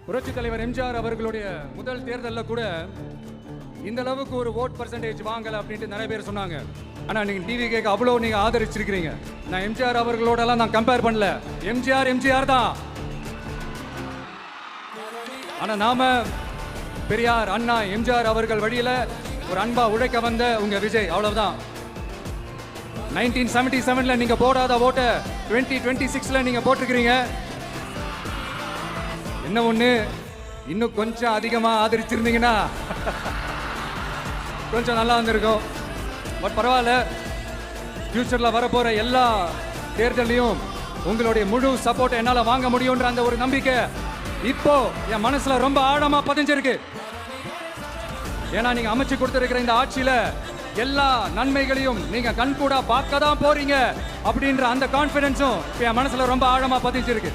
புரட்சி தலைவர் எம்ஜிஆர் அவர்களுடைய முதல் தேர்தலில் கூட இந்த அளவுக்கு ஒரு ஓட் பர்சன்டேஜ் வாங்கல அப்படின்ட்டு நிறைய பேர் சொன்னாங்க. ஆனா நீங்க டிவி கேட்க அவ்வளோ நீங்க ஆதரிச்சிருக்கிறீங்க. நான் எம்ஜிஆர் அவர்களோடலாம் நான் கம்பேர் பண்ணல. எம்ஜிஆர் தான். ஆனா நாம பெரியார், அண்ணா, எம்ஜிஆர் அவர்கள் வழியில ஒரு அன்பா உழைக்க வந்த உங்க விஜய், அவ்வளவுதான். 1977ல நீங்க போடாத ஓட்ட 2026ல நீங்க போட்டிருக்கிறீங்க. என்ன ஒண்ணு, இன்னும் கொஞ்சம் அதிகமா ஆதரிச்சிருந்தீங்கன்னா கொஞ்சம் நல்லா வந்திருக்கும். பட் பரவாயில்ல, ஃபியூச்சர்ல வரப்போற எல்லா தேர்தலையும் உங்களுடைய முழு சப்போர்ட் என்னால வாங்க முடியும்ன்ற அந்த ஒரு நம்பிக்கை இப்போ என் மனசுல ரொம்ப ஆழமா பதிஞ்சிருக்கு. ஏன்னா நீங்க அமைச்சு கொடுத்திருக்கிற இந்த ஆட்சியில எல்லா நன்மைகளையும் நீங்க கண்கூடா பார்க்க தான் போறீங்க அப்படின்ற அந்த கான்பிடன்ஸும் என் மனசுல ரொம்ப ஆழமா பதிஞ்சிருக்கு.